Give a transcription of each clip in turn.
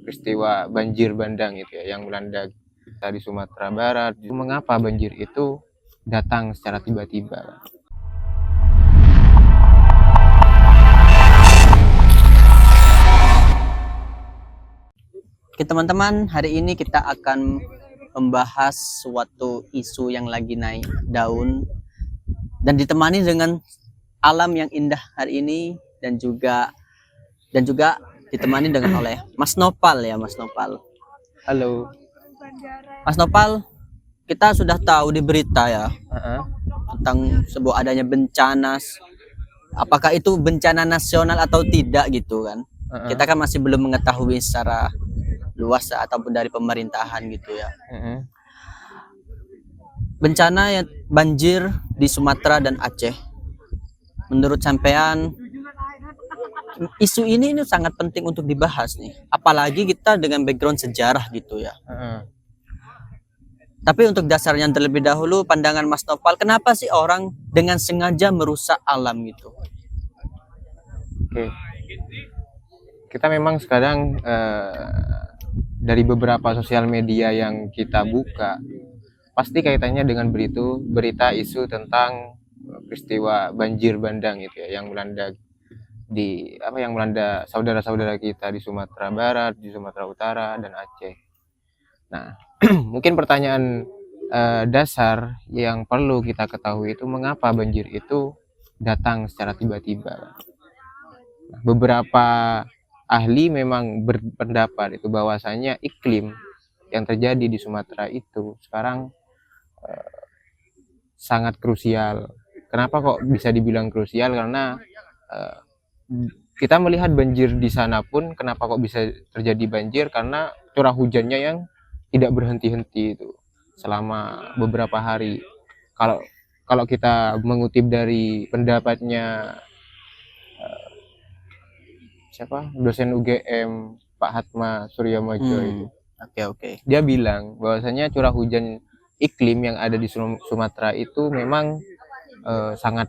peristiwa banjir bandang itu ya, yang melanda kita di Sumatera Barat. Mengapa banjir itu datang secara tiba-tiba? Oke teman-teman, hari ini kita akan membahas suatu isu yang lagi naik daun dan ditemani dengan alam yang indah hari ini dan juga ditemani dengan oleh Mas Nopal ya, Mas Nopal. Halo. Mas Nopal, kita sudah tahu di berita ya tentang sebuah adanya bencana. Apakah itu bencana nasional atau tidak gitu kan? Kita kan masih belum mengetahui secara luas ataupun dari pemerintahan gitu ya. Bencana yang banjir di Sumatera dan Aceh. Menurut sampean isu ini sangat penting untuk dibahas nih. Apalagi kita dengan background sejarah gitu ya. Tapi untuk dasarnya terlebih dahulu pandangan Mas Nopal, kenapa sih orang dengan sengaja merusak alam gitu? Oke. Kita memang sekarang dari beberapa sosial media yang kita buka pasti kaitannya dengan berita isu tentang peristiwa banjir bandang itu ya, yang melanda saudara-saudara kita di Sumatera Barat, di Sumatera Utara dan Aceh. Nah, mungkin pertanyaan dasar yang perlu kita ketahui itu mengapa banjir itu datang secara tiba-tiba. Nah, beberapa ahli memang berpendapat itu bahwasanya iklim yang terjadi di Sumatera itu sekarang sangat krusial. Kenapa kok bisa dibilang krusial? Karena kita melihat banjir di sana pun, kenapa kok bisa terjadi banjir? Karena curah hujannya yang tidak berhenti-henti itu selama beberapa hari. Kalau kita mengutip dari pendapatnya dosen UGM Pak Hatma Suryamojo itu. Oke. Dia bilang bahwasanya curah hujan iklim yang ada di Sumatera itu memang sangat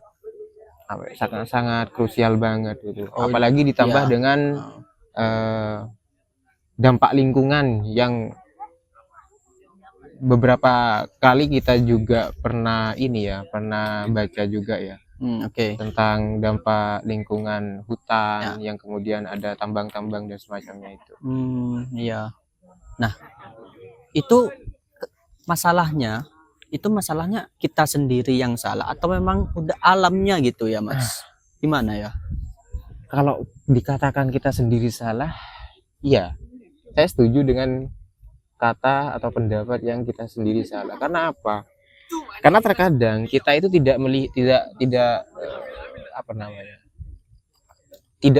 krusial banget gitu. Apalagi ditambah dengan dampak lingkungan yang beberapa kali kita juga pernah baca juga ya. Tentang dampak lingkungan hutan yang kemudian ada tambang-tambang dan semacamnya itu. Iya. Nah, itu masalahnya kita sendiri yang salah atau memang udah alamnya gitu ya, Mas? Gimana ya? Kalau dikatakan kita sendiri salah, iya. Saya setuju dengan kata atau pendapat yang kita sendiri salah. Karena apa? Karena terkadang kita itu tidak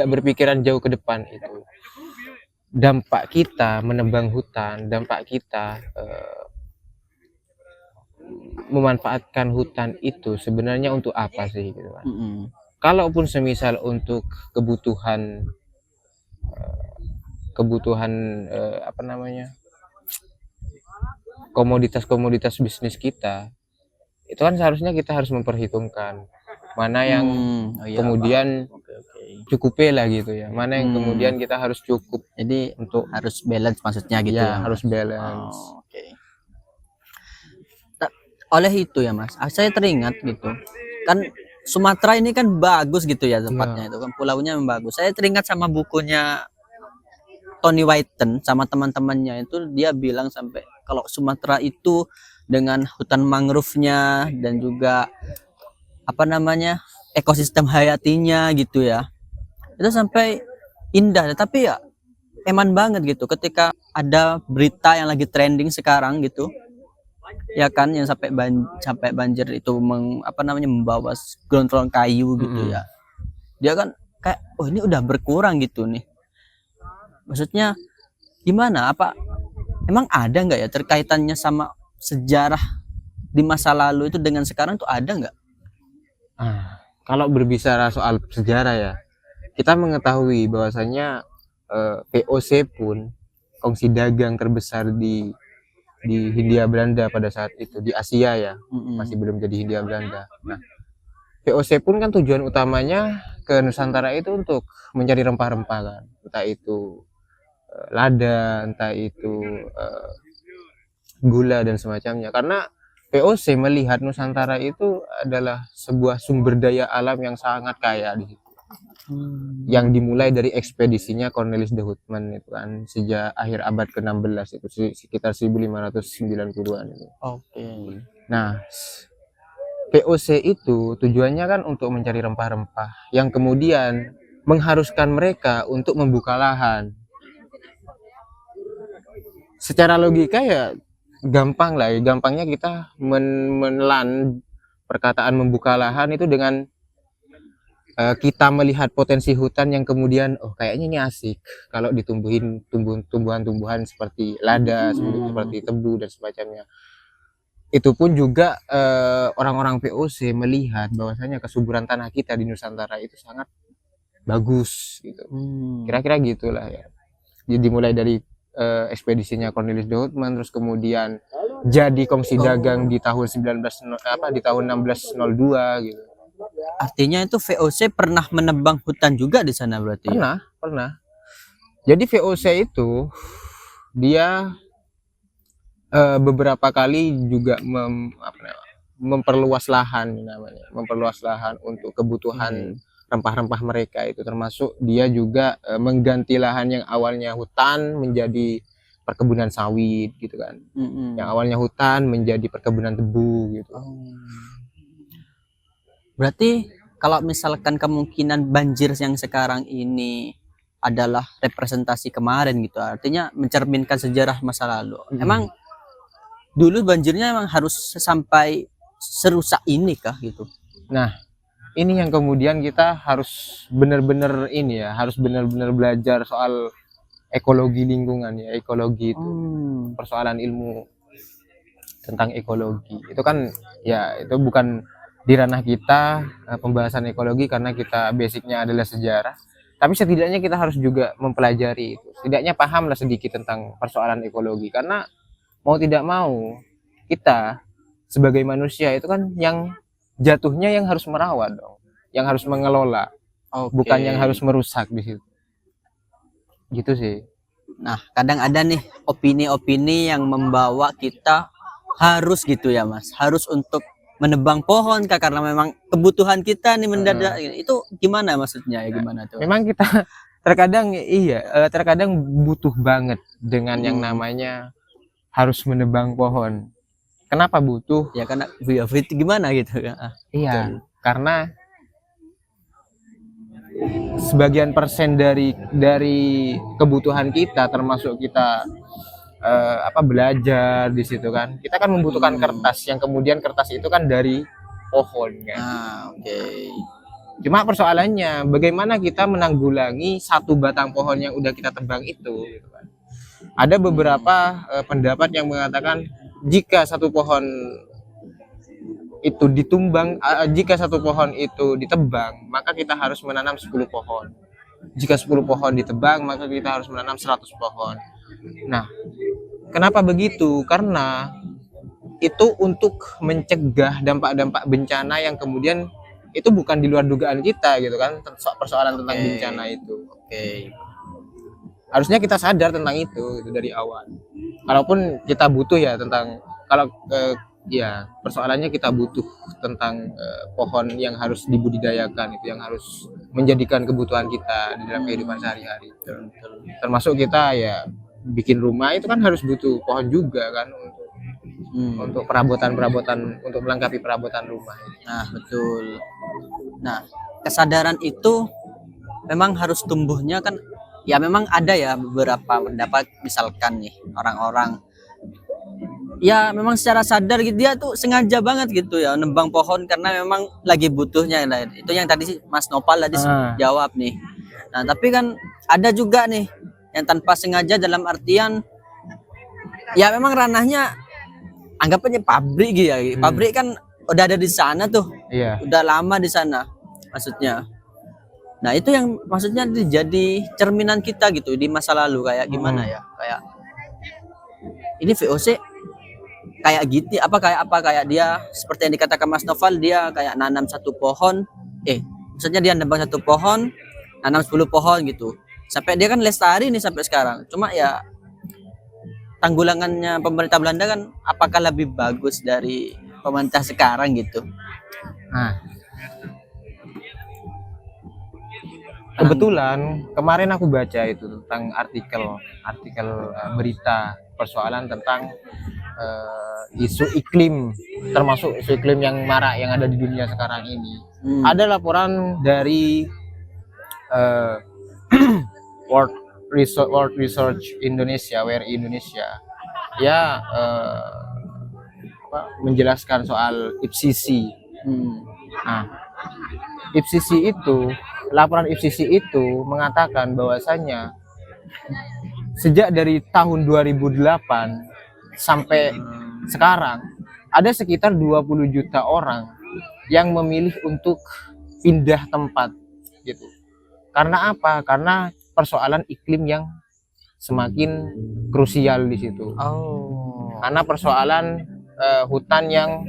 berpikiran jauh ke depan itu. Dampak kita menebang hutan, dampak kita memanfaatkan hutan itu sebenarnya untuk apa sih gitu kan? Kalaupun semisal untuk kebutuhan komoditas bisnis kita, itu kan seharusnya kita harus memperhitungkan mana yang kemudian cukup lah gitu ya, mana yang kemudian kita harus cukup. Jadi untuk harus balance maksudnya gitu ya, harus balance. Oleh itu ya Mas, saya teringat gitu kan, Sumatera ini kan bagus gitu ya tempatnya itu kan, pulaunya bagus. Saya teringat sama bukunya Tony Whiten sama teman-temannya itu, dia bilang sampai kalau Sumatera itu dengan hutan mangrove-nya dan juga ekosistem hayatinya gitu ya, itu sampai indah. Tapi ya eman banget gitu ketika ada berita yang lagi trending sekarang gitu ya kan, yang sampai banjir itu membawa gelondongan kayu gitu ya. Dia kan kayak ini udah berkurang gitu nih. Maksudnya gimana? Apa emang ada nggak ya terkaitannya sama sejarah di masa lalu itu dengan sekarang tuh ada nggak? Kalau berbicara soal sejarah ya, kita mengetahui bahwasanya VOC pun kongsi dagang terbesar di Hindia Belanda pada saat itu, di Asia ya, masih belum jadi Hindia Belanda. Nah, VOC pun kan tujuan utamanya ke Nusantara itu untuk mencari rempah-rempah kan, entah itu lada, entah itu gula dan semacamnya. Karena VOC melihat Nusantara itu adalah sebuah sumber daya alam yang sangat kaya di situ. Yang dimulai dari ekspedisinya Cornelis de Houtman itu kan sejak akhir abad ke-16 itu sekitar 1590-an itu. Oke. Nah, VOC itu tujuannya kan untuk mencari rempah-rempah yang kemudian mengharuskan mereka untuk membuka lahan. Secara logika ya gampang lah ya, gampangnya kita menelan perkataan membuka lahan itu dengan kita melihat potensi hutan yang kemudian kayaknya ini asik kalau ditumbuhin tumbuhan-tumbuhan seperti lada, seperti tebu dan semacamnya. Itu pun juga orang-orang VOC melihat bahwasanya kesuburan tanah kita di Nusantara itu sangat bagus gitu. Kira-kira gitulah ya. Jadi mulai dari ekspedisinya Cornelis de Houtman, terus kemudian jadi kongsi dagang di tahun 1602 gitu. Artinya itu VOC pernah menebang hutan juga di sana berarti ya? Pernah. Jadi VOC itu dia beberapa kali juga memperluas lahan namanya, memperluas lahan untuk kebutuhan rempah-rempah mereka itu, termasuk dia juga mengganti lahan yang awalnya hutan menjadi perkebunan sawit gitu kan. Yang awalnya hutan menjadi perkebunan tebu gitu. Berarti kalau misalkan kemungkinan banjir yang sekarang ini adalah representasi kemarin gitu, artinya mencerminkan sejarah masa lalu. Emang dulu banjirnya emang harus sampai serusak ini kah gitu? Nah, ini yang kemudian kita harus benar-benar harus benar-benar belajar soal ekologi lingkungan ya, ekologi itu persoalan ilmu tentang ekologi. Itu kan ya itu bukan di ranah kita pembahasan ekologi karena kita basicnya adalah sejarah. Tapi setidaknya kita harus juga mempelajari itu. Setidaknya pahamlah sedikit tentang persoalan ekologi karena mau tidak mau kita sebagai manusia itu kan yang jatuhnya yang harus merawat dong, yang harus mengelola, bukan yang harus merusak di situ. Gitu sih. Nah, kadang ada nih opini-opini yang membawa kita harus gitu ya Mas, harus untuk menebang pohon kah karena memang kebutuhan kita nih mendadak. Itu gimana maksudnya ya, gimana tuh? Memang kita terkadang butuh banget dengan yang namanya harus menebang pohon. Kenapa butuh? Ya karena biofit gimana gitu ya. Iya, karena sebagian persen dari kebutuhan kita, termasuk kita belajar di situ kan, kita kan membutuhkan kertas yang kemudian kertas itu kan dari pohon kan. Cuma persoalannya bagaimana kita menanggulangi satu batang pohon yang udah kita tebang itu gitu kan. Ada beberapa pendapat yang mengatakan jika satu pohon itu jika satu pohon itu ditebang, maka kita harus menanam 10 pohon. Jika 10 pohon ditebang, maka kita harus menanam 100 pohon. Nah, kenapa begitu? Karena itu untuk mencegah dampak-dampak bencana yang kemudian itu bukan di luar dugaan kita gitu kan, persoalan tentang bencana itu. Harusnya kita sadar tentang itu gitu, dari awal. Kalaupun kita butuh ya tentang persoalannya kita butuh tentang pohon yang harus dibudidayakan, itu yang harus menjadikan kebutuhan kita di dalam kehidupan sehari-hari. Termasuk kita ya bikin rumah itu kan harus butuh pohon juga kan untuk perabotan untuk melengkapi perabotan rumah. Nah, betul. Nah, kesadaran itu memang harus tumbuhnya kan ya, memang ada ya beberapa pendapat, misalkan nih orang-orang ya memang secara sadar gitu dia tuh sengaja banget gitu ya nembang pohon karena memang lagi butuhnya. Nah, itu yang tadi Mas Nopal tadi jawab nih. Nah, tapi kan ada juga nih yang tanpa sengaja, dalam artian ya memang ranahnya anggap aja pabrik gitu ya. Pabrik kan udah ada di sana tuh. Udah lama di sana maksudnya. Nah, itu yang maksudnya jadi cerminan kita gitu di masa lalu, kayak gimana ya? Kayak ini VOC kayak gitu kayak dia seperti yang dikatakan Mas Noval, dia kayak nanam satu pohon, maksudnya dia nebang satu pohon, nanam 10 pohon gitu. Sampai dia kan lestari nih sampai sekarang. Cuma ya tanggulangannya pemerintah Belanda kan apakah lebih bagus dari pemerintah sekarang gitu. Nah, kebetulan kemarin aku baca itu tentang artikel berita persoalan tentang isu iklim, termasuk isu iklim yang marak yang ada di dunia sekarang ini. Ada laporan dari World Research Indonesia, WRI Indonesia, ya menjelaskan soal IPCC. Nah, IPCC itu, laporan IPCC itu mengatakan bahwasannya sejak dari tahun 2008 sampai sekarang ada sekitar 20 juta orang yang memilih untuk pindah tempat gitu. Karena apa? Karena persoalan iklim yang semakin krusial di situ. Karena persoalan hutan yang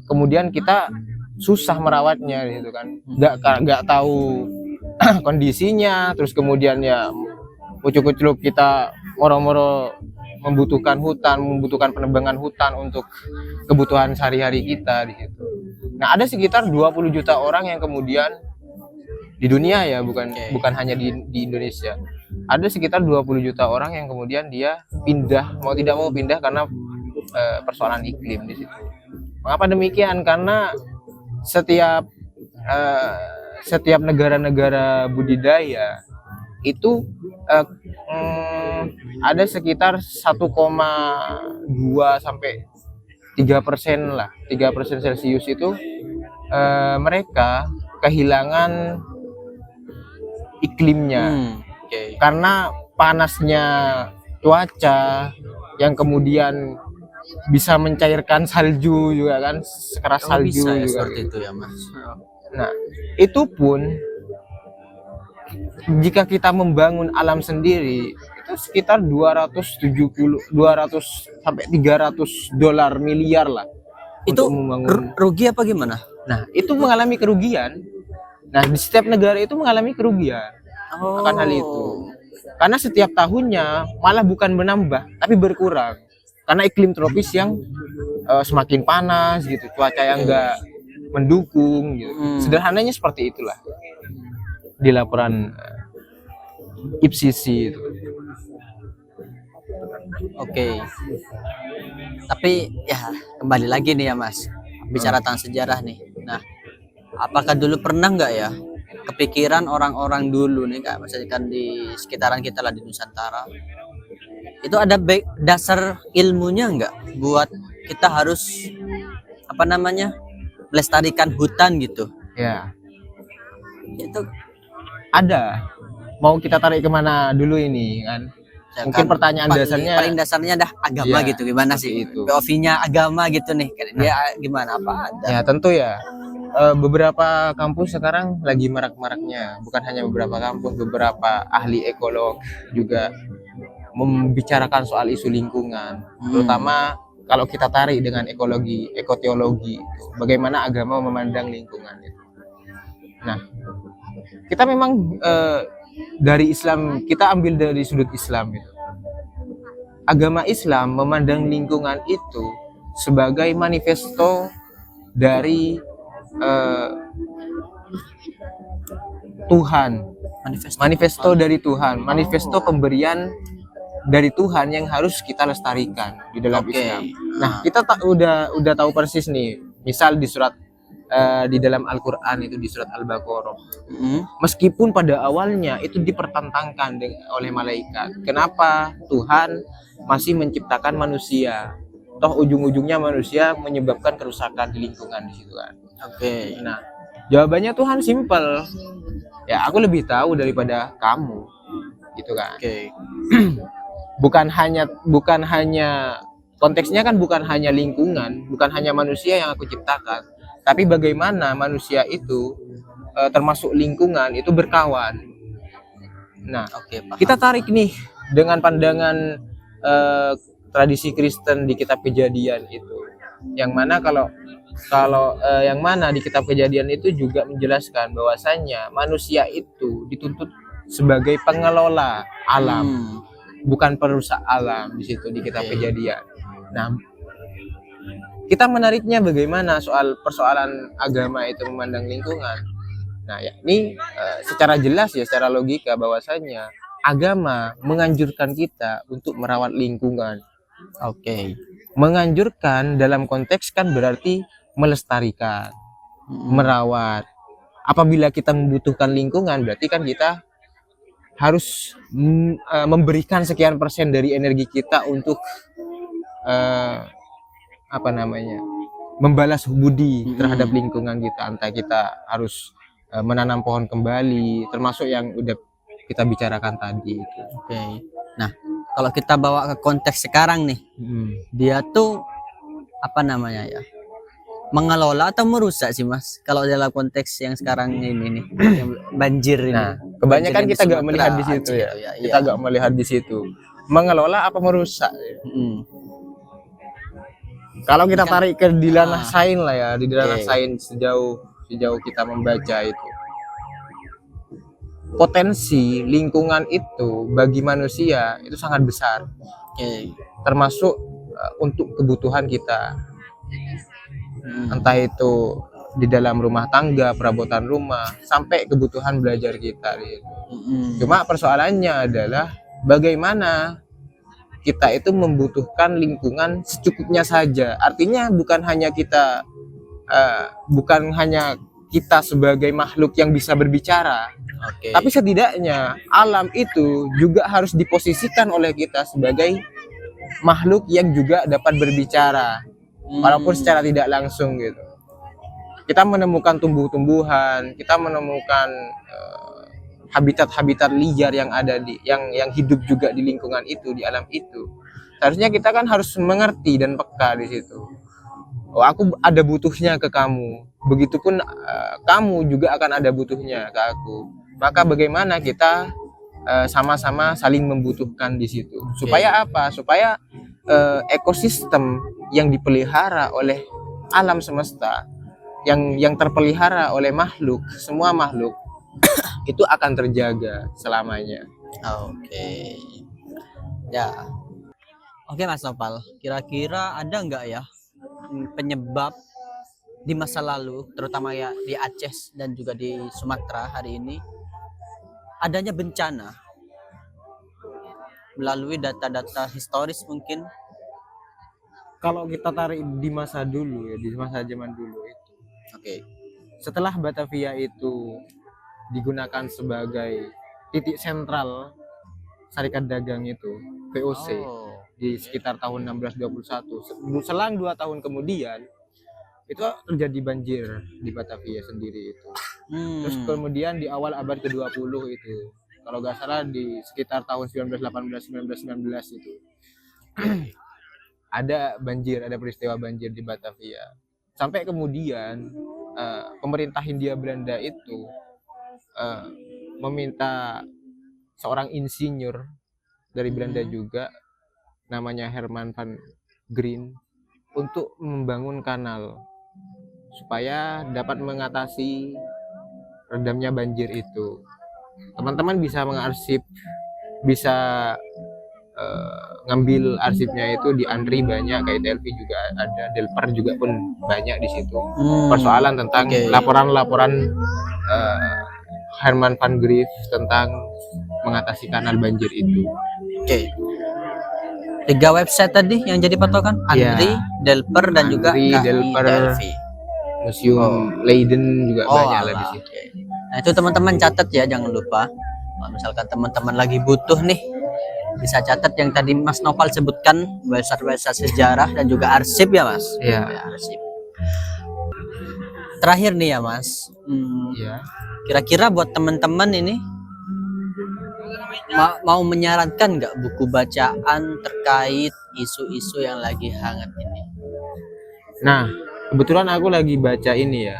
kemudian kita susah merawatnya gitu kan. Nggak tahu kondisinya, terus kemudian ya ucuk-ucuk kita moro-moro membutuhkan hutan, membutuhkan penebangan hutan untuk kebutuhan sehari-hari kita di situ. Nah, ada sekitar 20 juta orang yang kemudian di dunia ya, bukan hanya di Indonesia. Ada sekitar 20 juta orang yang kemudian dia pindah, mau tidak mau pindah karena persoalan iklim di situ. Mengapa demikian? Karena setiap negara-negara budidaya itu ada sekitar 1,2 sampai 3% lah, 3% Celcius itu mereka kehilangan iklimnya. Karena panasnya cuaca yang kemudian bisa mencairkan salju juga kan, sekeras salju bisa ya, juga seperti gitu. itu ya Mas. Nah, itu pun jika kita membangun alam sendiri itu sekitar 200 sampai 300 dolar miliar lah Itu untuk membangun. rugi apa gimana? Nah, itu mengalami kerugian. Nah, di setiap negara itu mengalami kerugian akan hal itu. Karena setiap tahunnya malah bukan menambah, tapi berkurang. Karena iklim tropis yang semakin panas gitu, cuaca yang enggak mendukung gitu. Sederhananya seperti itulah di laporan IPCC itu. Oke. Tapi ya kembali lagi nih ya Mas, bicara tentang sejarah nih. Nah, apakah dulu pernah nggak ya kepikiran orang-orang dulu nih, kayak misalnya kan di sekitaran kita lah di Nusantara, itu ada dasar ilmunya nggak buat kita harus melestarikan hutan gitu? Ya, Itu ada. Mau kita tarik kemana dulu ini kan? ya Mungkin kan, pertanyaan dasarnya paling dasarnya dah agama ya, gitu, gimana sih itu. POV-nya agama gitu nih, dia gimana, apa ada? Ya tentu ya. Beberapa kampus sekarang lagi marak-maraknya, bukan hanya beberapa kampus, beberapa ahli ekolog juga membicarakan soal isu lingkungan, terutama kalau kita tarik dengan ekologi, ekoteologi, bagaimana agama memandang lingkungan itu. Nah, kita memang dari Islam, kita ambil dari sudut Islam itu. Agama Islam memandang lingkungan itu sebagai manifesto dari Tuhan, manifesto dari Tuhan, manifesto pemberian dari Tuhan yang harus kita lestarikan di dalam Islam. Nah, kita udah tahu persis nih, misal di surat di dalam Al-Quran itu di surat Al-Baqarah. Meskipun pada awalnya itu dipertentangkan oleh malaikat, kenapa Tuhan masih menciptakan manusia? Toh ujung-ujungnya manusia menyebabkan kerusakan di lingkungan di situ kan. Nah, jawabannya Tuhan simpel. Ya, aku lebih tahu daripada kamu, gitu kan. bukan hanya konteksnya kan, bukan hanya lingkungan, bukan hanya manusia yang aku ciptakan, tapi bagaimana manusia itu termasuk lingkungan itu berkawan. Nah, kita tarik nih dengan pandangan tradisi Kristen di kitab Kejadian itu, yang mana kalau yang mana di kitab Kejadian itu juga menjelaskan bahwasannya manusia itu dituntut sebagai pengelola alam, Hmm. bukan perusak alam di situ di kitab Oke. Kejadian. Nah, kita menariknya bagaimana soal persoalan agama itu memandang lingkungan. Nah, ya, ini secara jelas ya, secara logika bahwasanya agama menganjurkan kita untuk merawat lingkungan. Oke. Menganjurkan dalam konteks kan berarti melestarikan, merawat. Apabila kita membutuhkan lingkungan, berarti kan kita harus memberikan sekian persen dari energi kita untuk apa namanya, membalas budi terhadap lingkungan kita. Entah kita harus menanam pohon kembali, termasuk yang udah kita bicarakan tadi itu. Oke. Nah, kalau kita bawa ke konteks sekarang nih, dia tuh apa namanya ya? Mengelola atau merusak sih Mas? Kalau dalam konteks yang sekarang ini nih, yang banjir ini. Nah, kebanyakan Banjir yang kita di gak melihat di Sumatera, situ Aceh ya. itu ya, Kita iya. gak melihat di situ. Mengelola apa merusak? Kalau kita tarik ke di ranah sains lah ya, di ranah sains sejauh kita membaca itu, potensi lingkungan itu bagi manusia itu sangat besar. Termasuk untuk kebutuhan kita. Entah itu di dalam rumah tangga, perabotan rumah, sampai kebutuhan belajar kita gitu. Cuma persoalannya adalah bagaimana kita itu membutuhkan lingkungan secukupnya saja. Artinya bukan hanya kita sebagai makhluk yang bisa berbicara, tapi setidaknya alam itu juga harus diposisikan oleh kita sebagai makhluk yang juga dapat berbicara, walaupun secara tidak langsung gitu. Kita menemukan tumbuh-tumbuhan, kita menemukan habitat-habitat liar yang ada yang hidup juga di lingkungan itu, di alam itu. Seharusnya kita kan harus mengerti dan peka di situ. Oh, aku ada butuhnya ke kamu. Begitupun kamu juga akan ada butuhnya ke aku. Maka bagaimana kita sama-sama saling membutuhkan di situ. Supaya apa? Supaya ekosistem yang dipelihara oleh alam semesta, yang terpelihara oleh makhluk, semua makhluk itu akan terjaga selamanya. Oke. Ya. Oke Mas Nopal, kira-kira ada nggak ya penyebab di masa lalu, terutama ya di Aceh dan juga di Sumatera hari ini, adanya bencana melalui data-data historis mungkin? Kalau kita tarik di masa dulu ya, di masa zaman dulu itu. Setelah Batavia itu digunakan sebagai titik sentral Serikat Dagang itu, VOC, di sekitar tahun 1621. Selang 2 tahun kemudian itu terjadi banjir di Batavia sendiri itu. Terus kemudian di awal abad ke-20 itu, kalau nggak salah di sekitar tahun 1918-1919 itu ada banjir, ada peristiwa banjir di Batavia. Sampai kemudian pemerintah Hindia Belanda itu meminta seorang insinyur dari Belanda juga, namanya Herman van Green, untuk membangun kanal supaya dapat mengatasi redamnya banjir itu. Teman-teman bisa mengarsip, bisa ngambil arsipnya itu di Andri, banyak, kayak Delphi juga ada, Delper juga pun banyak di situ. Persoalan tentang laporan-laporan Herman van Grief tentang mengatasi kanal banjir itu. 3 website tadi yang jadi patokan, Andri, Delper dan juga Andri, Delper, Delphi. Museum Leiden juga banyak lah di situ. Nah itu teman-teman catat ya, jangan lupa. Kalau misalkan teman-teman lagi butuh nih, bisa catat yang tadi Mas Nopal sebutkan, website-website sejarah dan juga arsip ya Mas. Iya. Arsip. Terakhir nih ya Mas, kira-kira buat teman-teman ini mau menyarankan nggak buku bacaan terkait isu-isu yang lagi hangat ini? Nah, kebetulan aku lagi baca ini ya.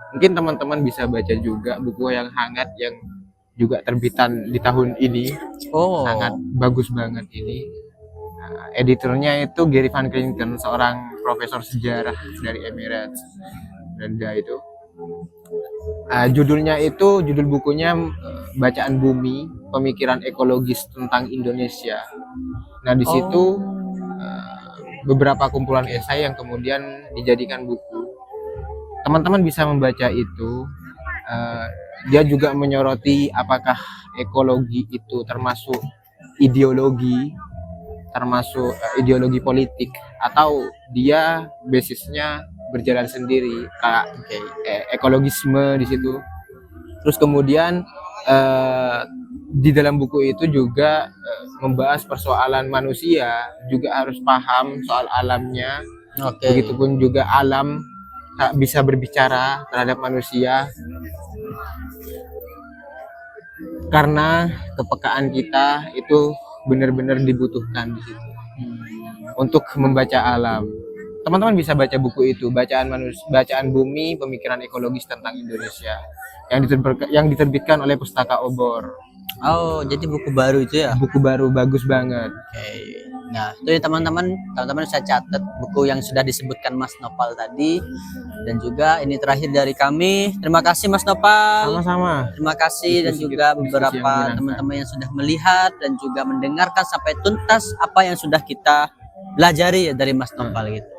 Mungkin teman-teman bisa baca juga buku yang hangat yang juga terbitan di tahun ini. Sangat bagus banget ini. Editornya itu Gary Van Klinken, seorang profesor sejarah dari Emirates Belanda itu. Judul bukunya Bacaan Bumi, Pemikiran Ekologis tentang Indonesia. Nah, di situ beberapa kumpulan esai yang kemudian dijadikan buku. Teman-teman bisa membaca itu. Dia juga menyoroti apakah ekologi itu termasuk ideologi, ideologi politik, atau dia basisnya berjalan sendiri, kayak ekologisme di situ. Terus kemudian di dalam buku itu juga membahas persoalan manusia juga harus paham soal alamnya. Begitupun juga alam tak bisa berbicara terhadap manusia, karena kepekaan kita itu benar-benar dibutuhkan di situ untuk membaca alam. Teman-teman bisa baca buku itu, Bacaan Bumi, Pemikiran Ekologis tentang Indonesia, yang diterbitkan oleh Pustaka Obor. Oh, jadi buku baru itu ya? Buku baru, bagus banget. Nah, itu ya teman-teman saya catat buku yang sudah disebutkan Mas Nopal tadi, dan juga ini terakhir dari kami. Terima kasih Mas Nopal. Sama-sama. Terima kasih, dan juga beberapa teman-teman yang sudah melihat dan juga mendengarkan sampai tuntas apa yang sudah kita pelajari ya dari Mas Nopal gitu.